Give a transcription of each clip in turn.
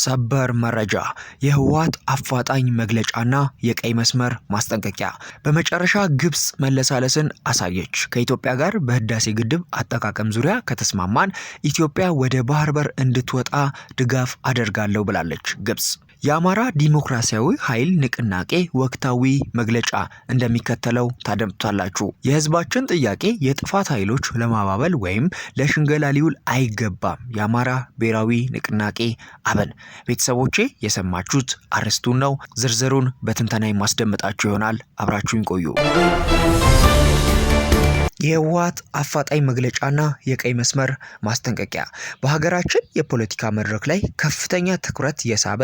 ሰበር መረጃ የህወሓት አፋጣኝ መግለጫና የቀይ መስመር ማስጠንቀቂያ። በመጨረሻ ግብጽ መለሳለስን አሳየች። ከኢትዮጵያ ጋር በህዳሴ ግድብ አጠቃቀም ዙሪያ ከተስማማን ኢትዮጵያ ወደ ባህር በር እንድትወጣ ድጋፍ አደርጋለሁ ብላለች ግብጽ። የአማራ ዲሞክራሲያዊ ኃይል ንቅናቄ ወቅታዊ መግለጫ እንደሚከተለው ታደምጡታላችሁ። የህዝባችን ጥያቄ የጥፋት ኃይሎች ለማባበል ወይም ለሽንገላ ሊውል አይገባም። የአማራ ብሔራዊ ንቅናቄ አብን። ቤተሰቦቼ የሰማችሁት አርዕስቱን ነው። ዝርዝሩን በትንተና የማስደምጣችሁ ይሆናል። አብራችሁን ቆዩ። የህወሓት አፋጣኝ መግለጫና የቀይ መስመር ማስጠንቀቂያ በሀገራችን የፖለቲካ መድረክ ላይ ከፍተኛ ትኩረት የሳበ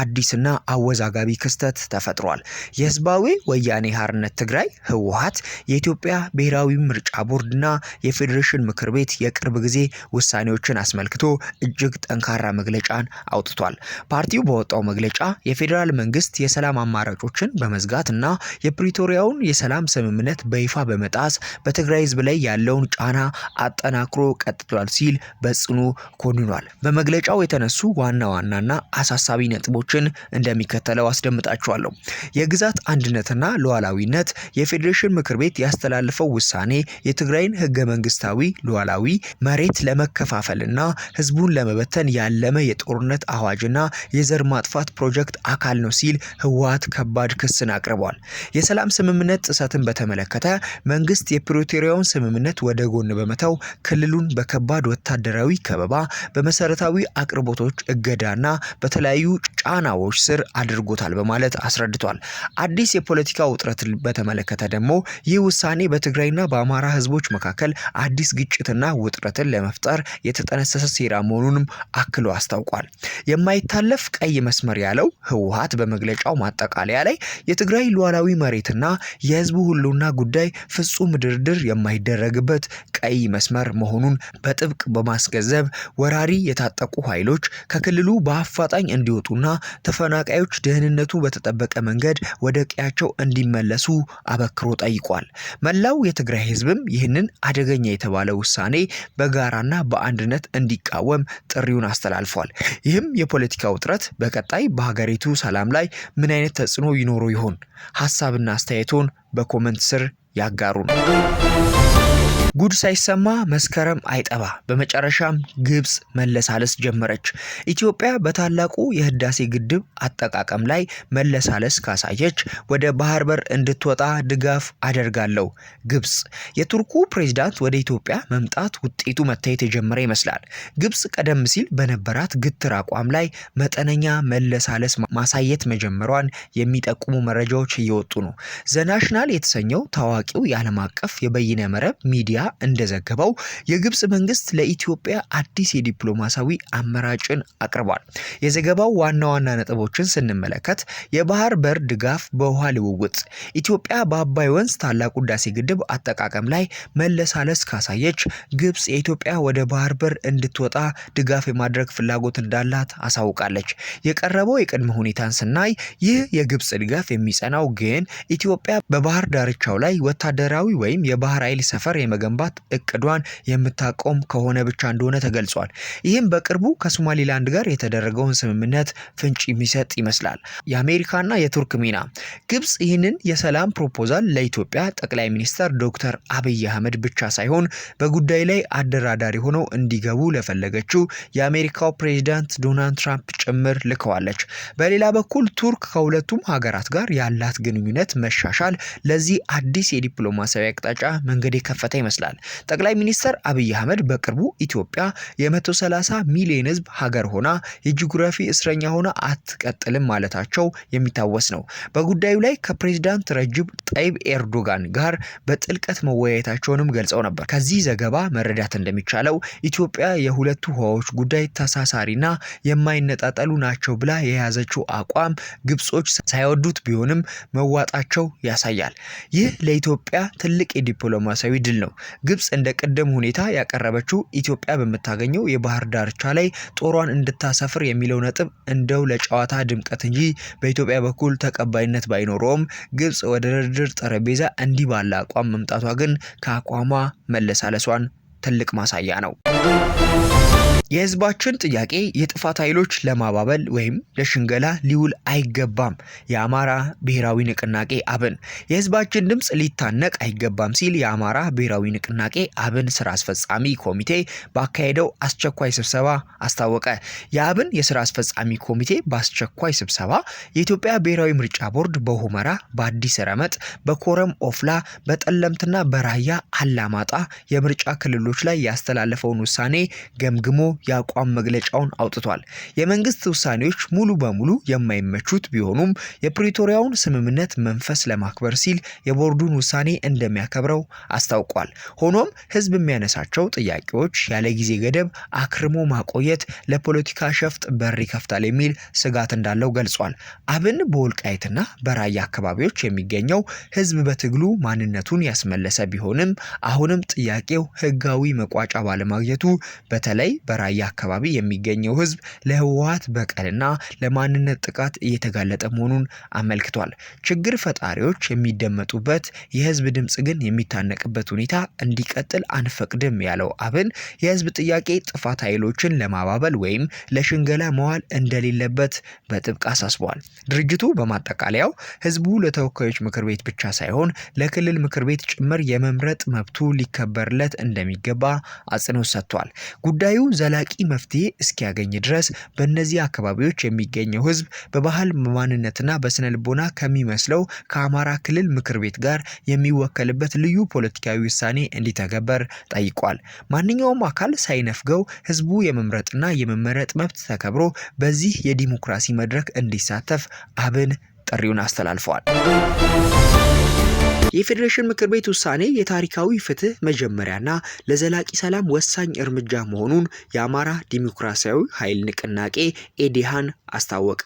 አዲስና አወዛጋቢ ክስተት ተፈጥሯል። የህዝባዊ ወያኔ ሓርነት ትግራይ ህወሓት የኢትዮጵያ ብሔራዊ ምርጫ ቦርድና የፌዴሬሽን ምክር ቤት የቅርብ ጊዜ ውሳኔዎችን አስመልክቶ እጅግ ጠንካራ መግለጫን አውጥቷል። ፓርቲው በወጣው መግለጫ የፌዴራል መንግስት የሰላም አማራጮችን በመዝጋትና የፕሪቶሪያውን የሰላም ስምምነት በይፋ በመጣስ በትግራይ ህዝብ ላይ ያለውን ጫና አጠናክሮ ቀጥሏል ሲል በጽኑ ኮንኗል። በመግለጫው የተነሱ ዋና ዋናና አሳሳቢ ነጥቦችን እንደሚከተለው አስደምጣቸዋለሁ። የግዛት አንድነትና ሉዓላዊነት የፌዴሬሽን ምክር ቤት ያስተላለፈው ውሳኔ የትግራይን ህገ መንግስታዊ ሉዓላዊ መሬት ለመከፋፈልና ህዝቡን ለመበተን ያለመ የጦርነት አዋጅና የዘር ማጥፋት ፕሮጀክት አካል ነው ሲል ህወሓት ከባድ ክስን አቅርቧል። የሰላም ስምምነት ጥሰትን በተመለከተ መንግስት የፕሪቶሪያውን ስምምነት ወደ ጎን በመተው ክልሉን በከባድ ወታደራዊ ከበባ፣ በመሰረታዊ አቅርቦቶች እገዳና በተለያዩ ጫናዎች ስር አድርጎታል በማለት አስረድቷል። አዲስ የፖለቲካ ውጥረት በተመለከተ ደግሞ ይህ ውሳኔ በትግራይና በአማራ ህዝቦች መካከል አዲስ ግጭትና ውጥረትን ለመፍጠር የተጠነሰሰ ሴራ መሆኑንም አክሎ አስታውቋል። የማይታለፍ ቀይ መስመር ያለው ህወሓት በመግለጫው ማጠቃለያ ላይ የትግራይ ሉዓላዊ መሬትና የህዝቡ ሁሉና ጉዳይ ፍጹም ድርድር የማይደረግበት ቀይ መስመር መሆኑን በጥብቅ በማስገንዘብ ወራሪ የታጠቁ ኃይሎች ከክልሉ በአፋጣኝ እንዲወጡና ተፈናቃዮች ደህንነቱ በተጠበቀ መንገድ ወደ ቀያቸው እንዲመለሱ አበክሮ ጠይቋል። መላው የትግራይ ህዝብም ይህንን አደገኛ የተባለ ውሳኔ በጋራና በአንድነት እንዲቃወም ጥሪውን አስተላልፏል። ይህም የፖለቲካ ውጥረት በቀጣይ በሀገሪቱ ሰላም ላይ ምን አይነት ተጽዕኖ ይኖረው ይሆን? ሀሳብና አስተያየቶን በኮመንት ስር ያጋሩን። ጉድ ሳይሰማ መስከረም አይጠባ። በመጨረሻም ግብጽ መለሳለስ ጀመረች። ኢትዮጵያ በታላቁ የህዳሴ ግድብ አጠቃቀም ላይ መለሳለስ ካሳየች ወደ ባህር በር እንድትወጣ ድጋፍ አደርጋለሁ። ግብጽ። የቱርኩ ፕሬዝዳንት ወደ ኢትዮጵያ መምጣት ውጤቱ መታየት የጀመረ ይመስላል። ግብጽ ቀደም ሲል በነበራት ግትር አቋም ላይ መጠነኛ መለሳለስ ማሳየት መጀመሯን የሚጠቁሙ መረጃዎች እየወጡ ነው። ዘናሽናል የተሰኘው ታዋቂው የዓለም አቀፍ የበይነ መረብ ሚዲያ እንደዘገበው የግብጽ መንግስት ለኢትዮጵያ አዲስ የዲፕሎማሲያዊ አማራጭን አቅርቧል። የዘገባው ዋና ዋና ነጥቦችን ስንመለከት የባህር በር ድጋፍ በውሃ ልውውጥ፣ ኢትዮጵያ በአባይ ወንዝ ታላቁ ህዳሴ ግድብ አጠቃቀም ላይ መለሳለስ ካሳየች ግብጽ የኢትዮጵያ ወደ ባህር በር እንድትወጣ ድጋፍ የማድረግ ፍላጎት እንዳላት አሳውቃለች። የቀረበው የቅድመ ሁኔታን ስናይ ይህ የግብጽ ድጋፍ የሚጸናው ግን ኢትዮጵያ በባህር ዳርቻው ላይ ወታደራዊ ወይም የባህር ኃይል ሰፈር የመገንባት እቅዷን የምታቆም ከሆነ ብቻ እንደሆነ ተገልጿል። ይህም በቅርቡ ከሶማሊላንድ ጋር የተደረገውን ስምምነት ፍንጭ የሚሰጥ ይመስላል። የአሜሪካና የቱርክ ሚና። ግብጽ ይህንን የሰላም ፕሮፖዛል ለኢትዮጵያ ጠቅላይ ሚኒስትር ዶክተር አብይ አህመድ ብቻ ሳይሆን በጉዳይ ላይ አደራዳሪ ሆነው እንዲገቡ ለፈለገችው የአሜሪካው ፕሬዝዳንት ዶናልድ ትራምፕ ጭምር ልከዋለች። በሌላ በኩል ቱርክ ከሁለቱም ሀገራት ጋር ያላት ግንኙነት መሻሻል ለዚህ አዲስ የዲፕሎማሲያዊ አቅጣጫ መንገድ የከፈተ ይመስላል። ጠቅላይ ሚኒስትር አብይ አህመድ በቅርቡ ኢትዮጵያ የ130 ሚሊዮን ህዝብ ሀገር ሆና የጂኦግራፊ እስረኛ ሆና አትቀጥልም ማለታቸው የሚታወስ ነው። በጉዳዩ ላይ ከፕሬዝዳንት ረጅብ ጠይብ ኤርዶጋን ጋር በጥልቀት መወያየታቸውንም ገልጸው ነበር። ከዚህ ዘገባ መረዳት እንደሚቻለው ኢትዮጵያ የሁለቱ ውሃዎች ጉዳይ ተሳሳሪና የማይነጣጠሉ ናቸው ብላ የያዘችው አቋም ግብጾች ሳይወዱት ቢሆንም መዋጣቸው ያሳያል። ይህ ለኢትዮጵያ ትልቅ የዲፕሎማሲያዊ ድል ነው። ግብጽ እንደ ቀደም ሁኔታ ያቀረበችው ኢትዮጵያ በመታገኘው የባህር ዳርቻ ላይ ጦሯን እንድታሰፍር የሚለው ነጥብ እንደው ለጨዋታ ድምቀት እንጂ በኢትዮጵያ በኩል ተቀባይነት ባይኖረውም ግብጽ ወደ ድርድር ጠረጴዛ እንዲህ ባለ አቋም መምጣቷ ግን ከአቋሟ መለሳለሷን ትልቅ ማሳያ ነው። የህዝባችን ጥያቄ የጥፋት ኃይሎች ለማባበል ወይም ለሽንገላ ሊውል አይገባም። የአማራ ብሔራዊ ንቅናቄ አብን የህዝባችን ድምፅ ሊታነቅ አይገባም ሲል የአማራ ብሔራዊ ንቅናቄ አብን ስራ አስፈጻሚ ኮሚቴ ባካሄደው አስቸኳይ ስብሰባ አስታወቀ። የአብን የስራ አስፈጻሚ ኮሚቴ በአስቸኳይ ስብሰባ የኢትዮጵያ ብሔራዊ ምርጫ ቦርድ በሁመራ፣ በአዲስ ረመጥ፣ በኮረም ኦፍላ፣ በጠለምትና በራያ አላማጣ የምርጫ ክልሎች ላይ ያስተላለፈውን ውሳኔ ገምግሞ የአቋም መግለጫውን አውጥቷል። የመንግስት ውሳኔዎች ሙሉ በሙሉ የማይመቹት ቢሆኑም የፕሪቶሪያውን ስምምነት መንፈስ ለማክበር ሲል የቦርዱን ውሳኔ እንደሚያከብረው አስታውቋል። ሆኖም ህዝብ የሚያነሳቸው ጥያቄዎች ያለ ጊዜ ገደብ አክርሞ ማቆየት ለፖለቲካ ሸፍጥ በር ይከፍታል የሚል ስጋት እንዳለው ገልጿል። አብን በወልቃይትና በራያ አካባቢዎች የሚገኘው ህዝብ በትግሉ ማንነቱን ያስመለሰ ቢሆንም አሁንም ጥያቄው ህጋዊ መቋጫ ባለማግኘቱ በተለይ በራያ አካባቢ የሚገኘው ህዝብ ለህወሓት በቀልና ለማንነት ጥቃት እየተጋለጠ መሆኑን አመልክቷል። ችግር ፈጣሪዎች የሚደመጡበት የህዝብ ድምጽ ግን የሚታነቅበት ሁኔታ እንዲቀጥል አንፈቅድም ያለው አብን የህዝብ ጥያቄ ጥፋት ኃይሎችን ለማባበል ወይም ለሽንገላ መዋል እንደሌለበት በጥብቅ አሳስቧል። ድርጅቱ በማጠቃለያው ህዝቡ ለተወካዮች ምክር ቤት ብቻ ሳይሆን ለክልል ምክር ቤት ጭምር የመምረጥ መብቱ ሊከበርለት እንደሚገባ አጽንኦት ሰጥቷል። ጉዳዩ ዘላቂ መፍትሄ እስኪያገኝ ድረስ በእነዚህ አካባቢዎች የሚገኘው ህዝብ በባህል ማንነትና በስነ ልቦና ከሚመስለው ከአማራ ክልል ምክር ቤት ጋር የሚወከልበት ልዩ ፖለቲካዊ ውሳኔ እንዲተገበር ጠይቋል። ማንኛውም አካል ሳይነፍገው ህዝቡ የመምረጥና የመመረጥ መብት ተከብሮ በዚህ የዲሞክራሲ መድረክ እንዲሳተፍ አብን ጥሪውን አስተላልፏል። የፌዴሬሽን ምክር ቤት ውሳኔ የታሪካዊ ፍትህ መጀመሪያና ለዘላቂ ሰላም ወሳኝ እርምጃ መሆኑን የአማራ ዲሞክራሲያዊ ኃይል ንቅናቄ ኤዲሃን አስታወቀ።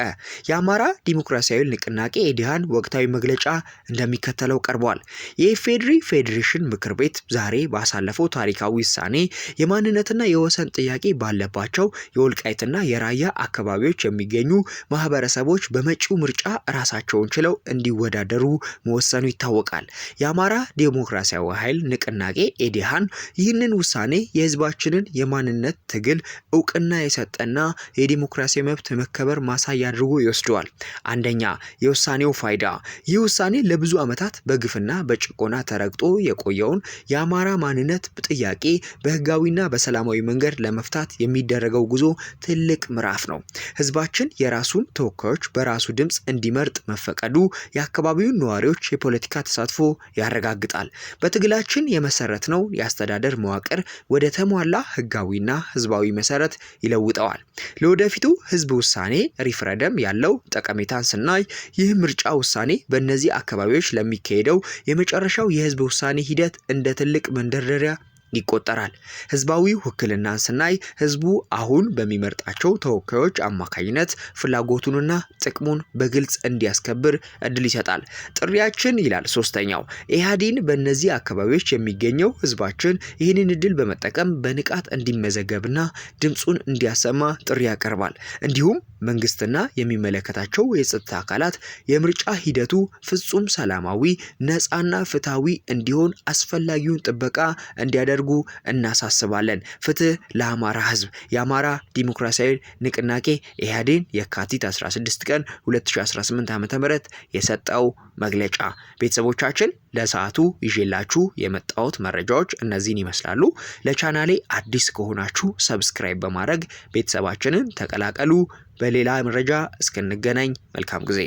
የአማራ ዲሞክራሲያዊ ንቅናቄ ኤዲሃን ወቅታዊ መግለጫ እንደሚከተለው ቀርቧል። የኢፌዴሪ ፌዴሬሽን ምክር ቤት ዛሬ ባሳለፈው ታሪካዊ ውሳኔ የማንነትና የወሰን ጥያቄ ባለባቸው የወልቃይትና የራያ አካባቢዎች የሚገኙ ማህበረሰቦች በመጪው ምርጫ ራሳቸውን ችለው እንዲወዳደሩ መወሰኑ ይታወቃል። የአማራ ዲሞክራሲያዊ ኃይል ንቅናቄ ኤዲሃን ይህንን ውሳኔ የህዝባችንን የማንነት ትግል እውቅና የሰጠና የዲሞክራሲ መብት መከበር ማሳያ አድርጎ ይወስደዋል። አንደኛ፣ የውሳኔው ፋይዳ። ይህ ውሳኔ ለብዙ ዓመታት በግፍና በጭቆና ተረግጦ የቆየውን የአማራ ማንነት ጥያቄ በህጋዊና በሰላማዊ መንገድ ለመፍታት የሚደረገው ጉዞ ትልቅ ምዕራፍ ነው። ህዝባችን የራሱን ተወካዮች በራሱ ድምፅ እንዲመርጥ መፈቀዱ የአካባቢውን ነዋሪዎች የፖለቲካ ተሳትፎ ያረጋግጣል። በትግላችን የመሰረትነው የአስተዳደር መዋቅር ወደ ተሟላ ህጋዊና ህዝባዊ መሰረት ይለውጠዋል። ለወደፊቱ ህዝብ ውሳኔ ሪፍረንደም ያለው ጠቀሜታን ስናይ ይህ ምርጫ ውሳኔ በእነዚህ አካባቢዎች ለሚካሄደው የመጨረሻው የህዝብ ውሳኔ ሂደት እንደ ትልቅ መንደርደሪያ ይቆጠራል። ህዝባዊ ውክልናን ስናይ ህዝቡ አሁን በሚመርጣቸው ተወካዮች አማካኝነት ፍላጎቱንና ጥቅሙን በግልጽ እንዲያስከብር እድል ይሰጣል። ጥሪያችን ይላል ሶስተኛው፣ ኢህአዴን በእነዚህ አካባቢዎች የሚገኘው ህዝባችን ይህንን እድል በመጠቀም በንቃት እንዲመዘገብና ድምፁን እንዲያሰማ ጥሪ ያቀርባል። እንዲሁም መንግስትና የሚመለከታቸው የጸጥታ አካላት የምርጫ ሂደቱ ፍጹም ሰላማዊ፣ ነፃና ፍትሃዊ እንዲሆን አስፈላጊውን ጥበቃ እንዲያደርጉ እናሳስባለን። ፍትህ ለአማራ ህዝብ። የአማራ ዲሞክራሲያዊ ንቅናቄ ኢህአዴን የካቲት 16 ቀን 2018 ዓ.ም የሰጠው መግለጫ። ቤተሰቦቻችን ለሰዓቱ ይዤላችሁ የመጣሁት መረጃዎች እነዚህን ይመስላሉ። ለቻናሌ አዲስ ከሆናችሁ ሰብስክራይብ በማድረግ ቤተሰባችንን ተቀላቀሉ። በሌላ መረጃ እስክንገናኝ መልካም ጊዜ